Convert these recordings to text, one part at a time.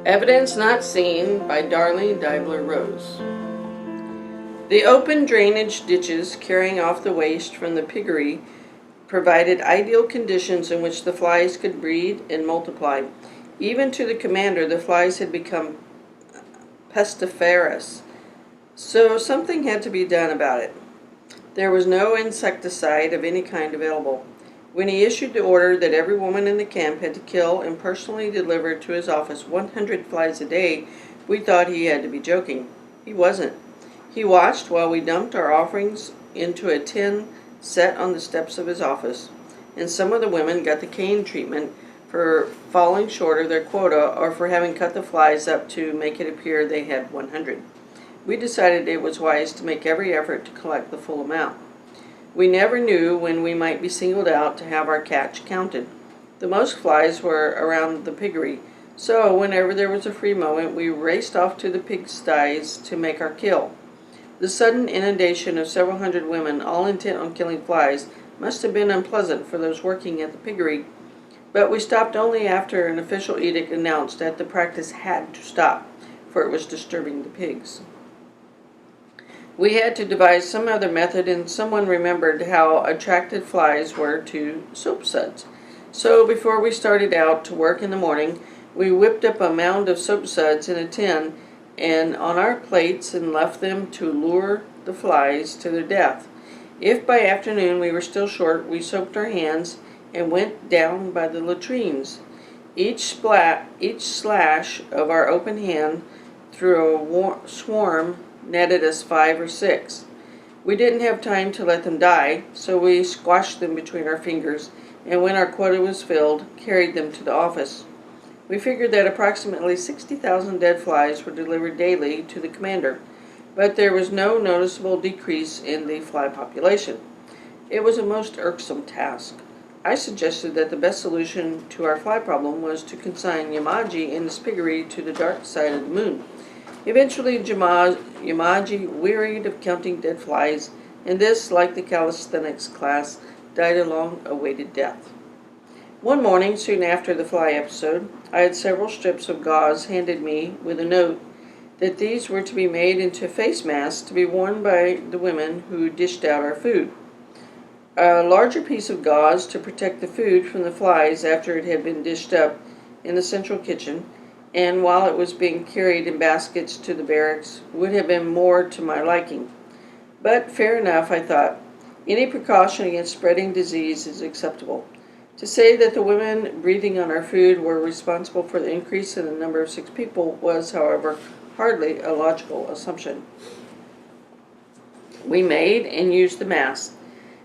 Evidence Not Seen by Darlene Deibler Rose. The open drainage ditches carrying off the waste from the piggery provided ideal conditions in which the flies could breed and multiply. Even to the commander, the flies had become pestiferous, so something had to be done about it. There was no insecticide of any kind available. When he issued the order that every woman in the camp had to kill and personally deliver to his office 100 flies a day, we thought he had to be joking. He wasn't. He watched while we dumped our offerings into a tin set on the steps of his office, and some of the women got the cane treatment for falling short of their quota or for having cut the flies up to make it appear they had 100. We decided it was wise to make every effort to collect the full amount. We never knew when we might be singled out to have our catch counted. The most flies were around the piggery, so whenever there was a free moment, we raced off to the pigsties to make our kill. The sudden inundation of several hundred women, all intent on killing flies, must have been unpleasant for those working at the piggery, but we stopped only after an official edict announced that the practice had to stop, for it was disturbing the pigs. We had to devise some other method, and someone remembered how attracted flies were to soap suds. So before we started out to work in the morning, we whipped up a mound of soap suds in a tin and on our plates and left them to lure the flies to their death. If by afternoon we were still short, we soaped our hands and went down by the latrines. Each slash of our open hand through a swarm netted us 5 or 6. We didn't have time to let them die, so we squashed them between our fingers, and when our quota was filled, carried them to the office. We figured that approximately 60,000 dead flies were delivered daily to the commander, but there was no noticeable decrease in the fly population. It was a most irksome task. I suggested that the best solution to our fly problem was to consign Yamaji and his piggery to the dark side of the moon. Eventually, Yamaji wearied of counting dead flies, and this, like the calisthenics class, died a long-awaited death. One morning, soon after the fly episode, I had several strips of gauze handed me with a note that these were to be made into face masks to be worn by the women who dished out our food. A larger piece of gauze to protect the food from the flies after it had been dished up in the central kitchen, and while it was being carried in baskets to the barracks, would have been more to my liking. But fair enough, I thought. Any precaution against spreading disease is acceptable. To say that the women breathing on our food were responsible for the increase in the number of sick people was, however, hardly a logical assumption. We made and used the masks.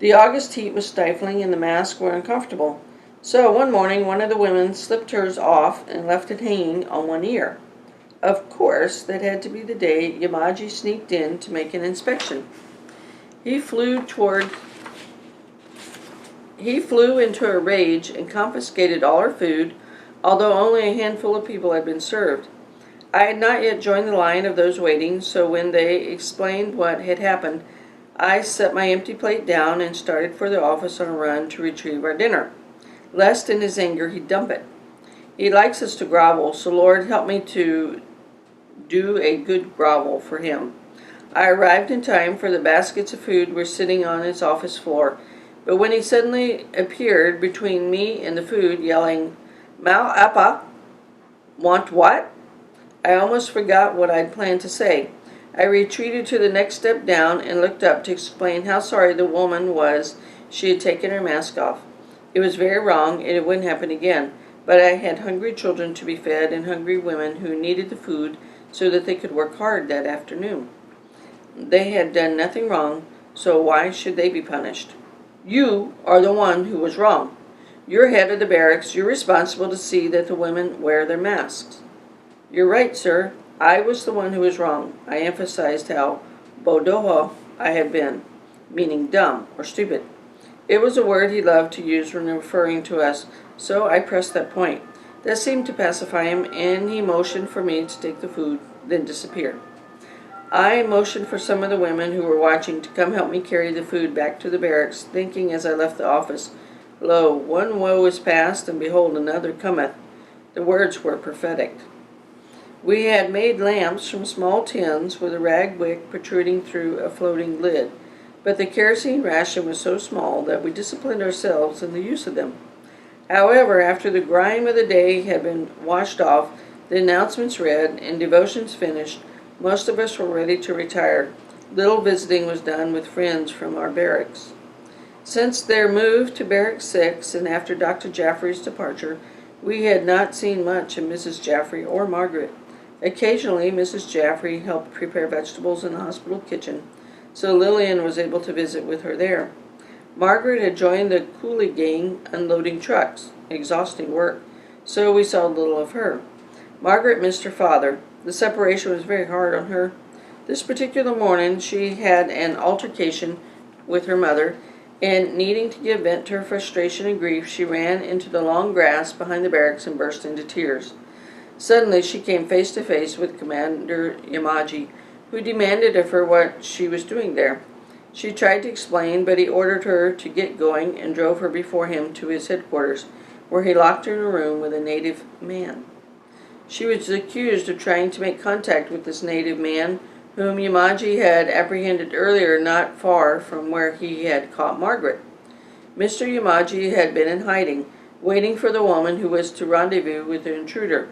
The August heat was stifling and the masks were uncomfortable. So one morning, one of the women slipped hers off and left it hanging on one ear. Of course, that had to be the day Yamaji sneaked in to make an inspection. He flew into a rage and confiscated all our food, although only a handful of people had been served. I had not yet joined the line of those waiting, so when they explained what had happened, I set my empty plate down and started for the office on a run to retrieve our dinner, lest in his anger he dump it. He likes us to grovel, so Lord help me to do a good grovel for him. I arrived in time, for the baskets of food were sitting on his office floor, but when he suddenly appeared between me and the food, yelling, "Mau apa? Want what?" I almost forgot what I'd planned to say. I retreated to the next step down and looked up to explain how sorry the woman was she had taken her mask off. It was very wrong, and it wouldn't happen again, but I had hungry children to be fed and hungry women who needed the food so that they could work hard that afternoon. They had done nothing wrong, so why should they be punished? You are the one who was wrong. You're head of the barracks. You're responsible to see that the women wear their masks. You're right, sir. I was the one who was wrong. I emphasized how bodoho I had been, meaning dumb or stupid. It was a word he loved to use when referring to us, so I pressed that point. That seemed to pacify him, and he motioned for me to take the food, then disappeared. I motioned for some of the women who were watching to come help me carry the food back to the barracks, thinking as I left the office, "Lo, one woe is past, and behold another cometh." The words were prophetic. We had made lamps from small tins with a rag wick protruding through a floating lid, but the kerosene ration was so small that we disciplined ourselves in the use of them. However, after the grime of the day had been washed off, the announcements read, and devotions finished, most of us were ready to retire. Little visiting was done with friends from our barracks. Since their move to Barrack 6 and after Dr. Jaffrey's departure, we had not seen much of Mrs. Jaffrey or Margaret. Occasionally, Mrs. Jaffrey helped prepare vegetables in the hospital kitchen, so Lillian was able to visit with her there. Margaret had joined the coolie gang unloading trucks, exhausting work, so we saw little of her. Margaret missed her father. The separation was very hard on her. This particular morning she had an altercation with her mother, and needing to give vent to her frustration and grief, she ran into the long grass behind the barracks and burst into tears. Suddenly she came face to face with Commander Yamaji, who demanded of her what she was doing there. She tried to explain, but he ordered her to get going and drove her before him to his headquarters, where he locked her in a room with a native man. She was accused of trying to make contact with this native man, whom Yamaji had apprehended earlier not far from where he had caught Margaret. Mr. Yamaji had been in hiding, waiting for the woman who was to rendezvous with the intruder.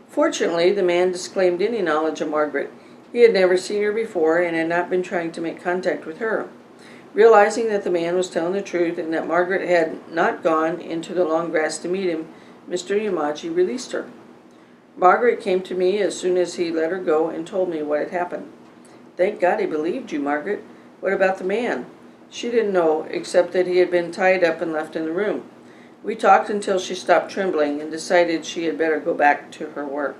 Fortunately, the man disclaimed any knowledge of Margaret. He had never seen her before and had not been trying to make contact with her. Realizing that the man was telling the truth and that Margaret had not gone into the long grass to meet him, Mr. Yamaji released her. Margaret came to me as soon as he let her go and told me what had happened. "Thank God he believed you, Margaret. What about the man?" She didn't know, except that he had been tied up and left in the room. We talked until she stopped trembling and decided she had better go back to her work.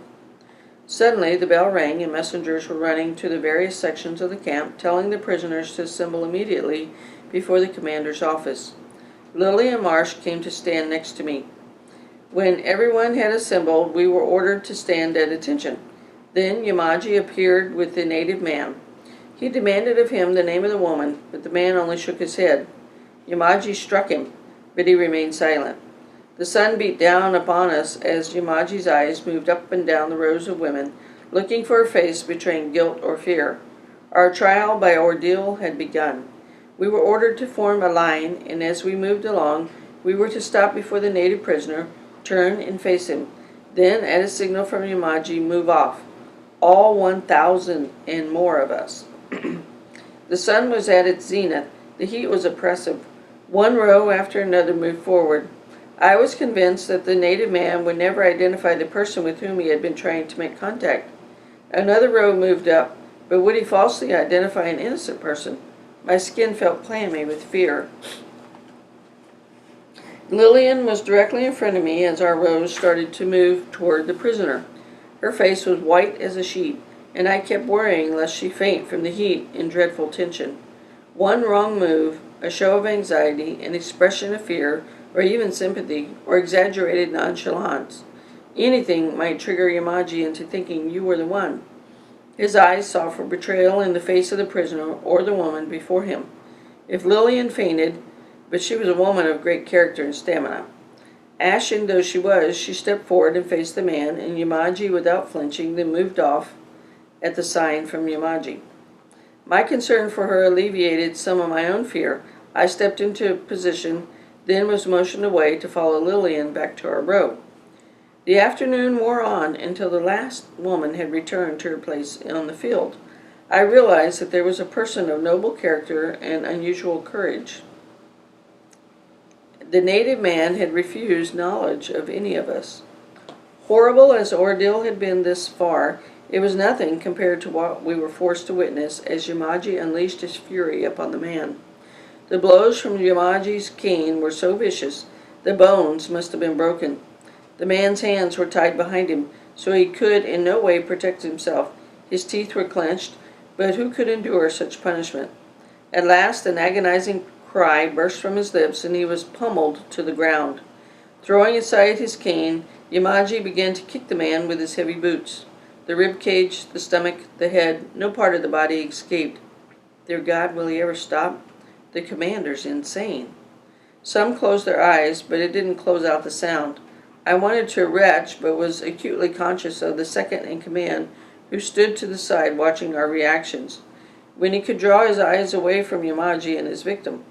Suddenly the bell rang and messengers were running to the various sections of the camp, telling the prisoners to assemble immediately before the commander's office. Lillian Marsh came to stand next to me. When everyone had assembled, we were ordered to stand at attention. Then Yamaji appeared with the native man. He demanded of him the name of the woman, but the man only shook his head. Yamaji struck him, but he remained silent. The sun beat down upon us as Yamaji's eyes moved up and down the rows of women, looking for a face betraying guilt or fear. Our trial by ordeal had begun. We were ordered to form a line, and as we moved along, we were to stop before the native prisoner, turn and face him, then, at a signal from Yamaji, move off. All 1,000 and more of us. The sun was at its zenith. The heat was oppressive. One row after another moved forward. I was convinced that the native man would never identify the person with whom he had been trying to make contact. Another row moved up, but would he falsely identify an innocent person? My skin felt clammy with fear. Lillian was directly in front of me as our rows started to move toward the prisoner. Her face was white as a sheet, and I kept worrying lest she faint from the heat in dreadful tension. One wrong move, a show of anxiety, an expression of fear, or even sympathy, or exaggerated nonchalance. Anything might trigger Yamaji into thinking you were the one. His eyes sought for betrayal in the face of the prisoner or the woman before him. If Lillian fainted, but she was a woman of great character and stamina. Ashen though she was, she stepped forward and faced the man, and Yamaji, without flinching, then moved off at the sign from Yamaji. My concern for her alleviated some of my own fear. I stepped into position, then was motioned away to follow Lillian back to our row. The afternoon wore on until the last woman had returned to her place on the field. I realized that there was a person of noble character and unusual courage. The native man had refused knowledge of any of us. Horrible as the ordeal had been this far, it was nothing compared to what we were forced to witness as Yamaji unleashed his fury upon the man. The blows from Yamaji's cane were so vicious, the bones must have been broken. The man's hands were tied behind him, so he could in no way protect himself. His teeth were clenched, but who could endure such punishment? At last an agonizing cry burst from his lips, and he was pummeled to the ground. Throwing aside his cane, Yamaji began to kick the man with his heavy boots. The rib cage, the stomach, the head, no part of the body escaped. Dear God, will he ever stop? The commander's insane. Some closed their eyes, but it didn't close out the sound. I wanted to retch, but was acutely conscious of the second in command who stood to the side watching our reactions. When he could draw his eyes away from Yamaji and his victim.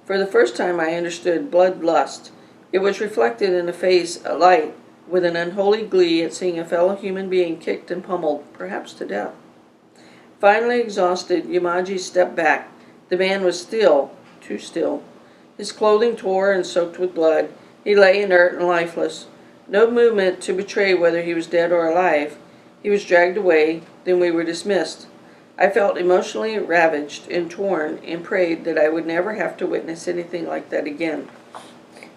For the first time I understood bloodlust. It was reflected in a face alight with an unholy glee at seeing a fellow human being kicked and pummeled, perhaps to death. Finally exhausted, Yamaji stepped back. The man was still, too still. His clothing tore and soaked with blood. He lay inert and lifeless. No movement to betray whether he was dead or alive. He was dragged away, then we were dismissed. I felt emotionally ravaged and torn and prayed that I would never have to witness anything like that again.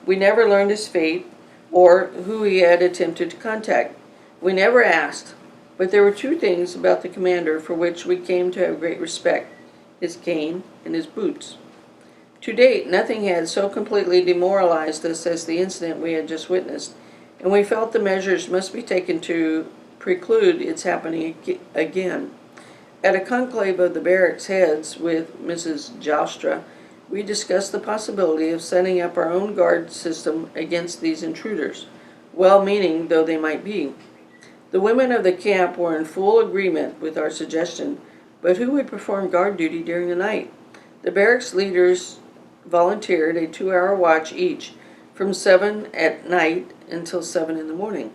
We never learned his fate or who he had attempted to contact. We never asked, but there were two things about the commander for which we came to have great respect: his cane and his boots. To date, nothing had so completely demoralized us as the incident we had just witnessed, and we felt the measures must be taken to preclude its happening again. At a conclave of the barracks heads with Mrs. Joustra, we discussed the possibility of setting up our own guard system against these intruders, well-meaning though they might be. The women of the camp were in full agreement with our suggestion, but who would perform guard duty during the night? The barracks leaders volunteered a 2-hour watch each, from 7 at night until 7 in the morning.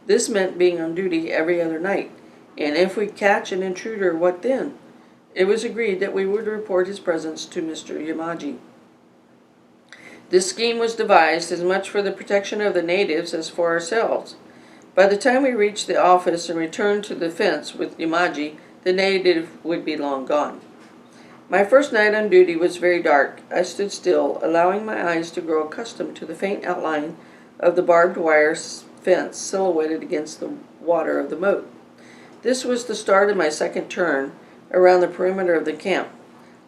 This meant being on duty every other night. And if we catch an intruder, what then? It was agreed that we would report his presence to Mr. Yamaji. This scheme was devised as much for the protection of the natives as for ourselves. By the time we reached the office and returned to the fence with Yamaji, the native would be long gone. My first night on duty was very dark. I stood still, allowing my eyes to grow accustomed to the faint outline of the barbed wire fence silhouetted against the water of the moat. This was the start of my second turn around the perimeter of the camp.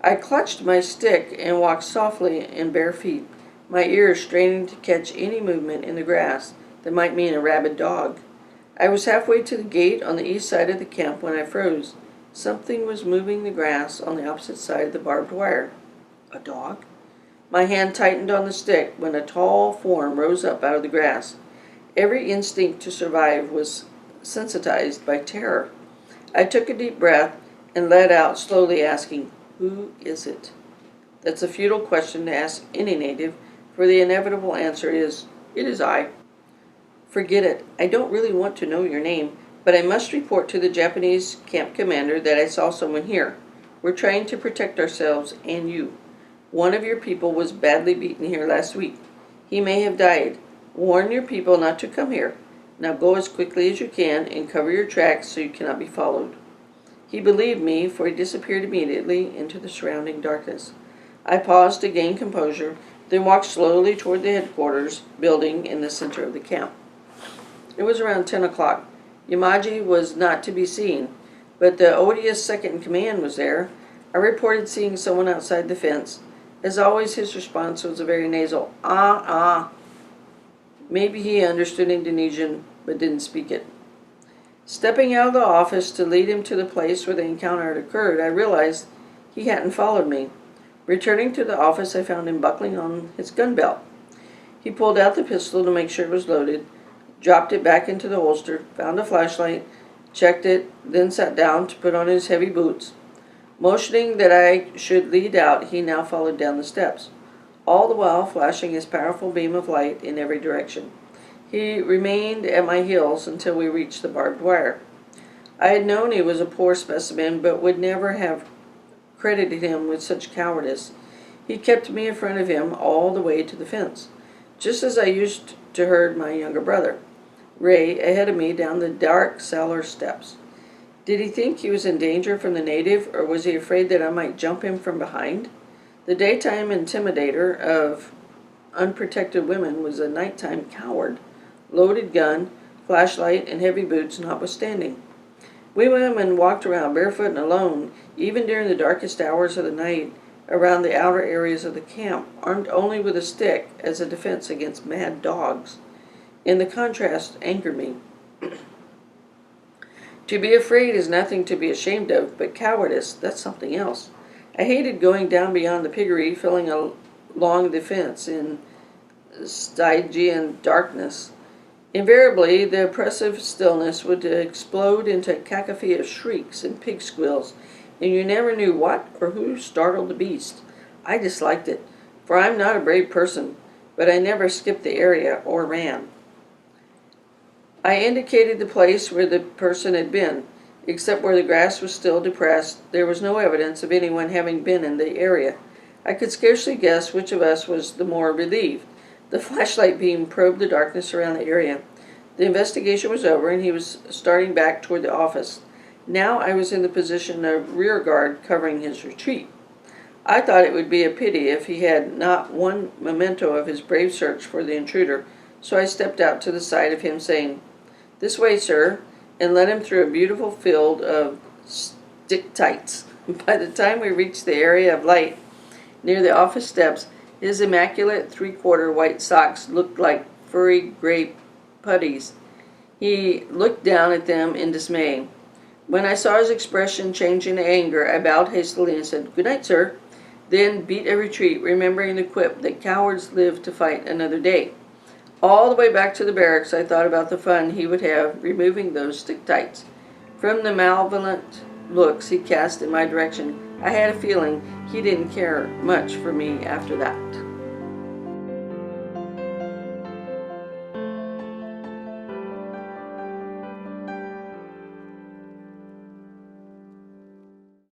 I clutched my stick and walked softly in bare feet, my ears straining to catch any movement in the grass that might mean a rabid dog. I was halfway to the gate on the east side of the camp when I froze. Something was moving the grass on the opposite side of the barbed wire. A dog? My hand tightened on the stick when a tall form rose up out of the grass. Every instinct to survive was sensitized by terror. I took a deep breath and let out, slowly asking, "Who is it?" That's a futile question to ask any native, for the inevitable answer is, "It is I." Forget it. I don't really want to know your name, but I must report to the Japanese camp commander that I saw someone here. We're trying to protect ourselves and you. One of your people was badly beaten here last week. He may have died. Warn your people not to come here. Now go as quickly as you can and cover your tracks so you cannot be followed. He believed me, for he disappeared immediately into the surrounding darkness. I paused to gain composure, then walked slowly toward the headquarters building in the center of the camp. It was around 10 o'clock. Yamaji was not to be seen, but the odious second in command was there. I reported seeing someone outside the fence. As always, his response was a very nasal, "Ah, ah." Maybe he understood Indonesian, but didn't speak it. Stepping out of the office to lead him to the place where the encounter had occurred, I realized he hadn't followed me. Returning to the office, I found him buckling on his gun belt. He pulled out the pistol to make sure it was loaded, dropped it back into the holster, found a flashlight, checked it, then sat down to put on his heavy boots. Motioning that I should lead out, he now followed down the steps, all the while flashing his powerful beam of light in every direction. He remained at my heels until we reached the barbed wire. I had known he was a poor specimen, but would never have credited him with such cowardice. He kept me in front of him all the way to the fence, just as I used to herd my younger brother, Ray, ahead of me down the dark cellar steps. Did he think he was in danger from the native, or was he afraid that I might jump him from behind? The daytime intimidator of unprotected women was a nighttime coward, loaded gun, flashlight, and heavy boots notwithstanding. We women walked around barefoot and alone, even during the darkest hours of the night, around the outer areas of the camp, armed only with a stick as a defense against mad dogs. And the contrast angered me. To be afraid is nothing to be ashamed of, but cowardice, that's something else. I hated going down beyond the piggery, filling along the fence in Stygian darkness. Invariably, the oppressive stillness would explode into a cacophony of shrieks and pig squeals, and you never knew what or who startled the beast. I disliked it, for I'm not a brave person, but I never skipped the area or ran. I indicated the place where the person had been. Except where the grass was still depressed, there was no evidence of anyone having been in the area. I could scarcely guess which of us was the more relieved. The flashlight beam probed the darkness around the area. The investigation was over, and he was starting back toward the office. Now I was in the position of rear guard covering his retreat. I thought it would be a pity if he had not one memento of his brave search for the intruder, so I stepped out to the side of him, saying, "This way, sir," and led him through a beautiful field of stictites. By the time we reached the area of light near the office steps, his immaculate three-quarter white socks looked like furry gray putties. He looked down at them in dismay. When I saw his expression change into anger, I bowed hastily and said, "Good night, sir," then beat a retreat, remembering the quip that cowards live to fight another day. All the way back to the barracks, I thought about the fun he would have removing those stictites. From the malevolent looks he cast in my direction, I had a feeling he didn't care much for me after that.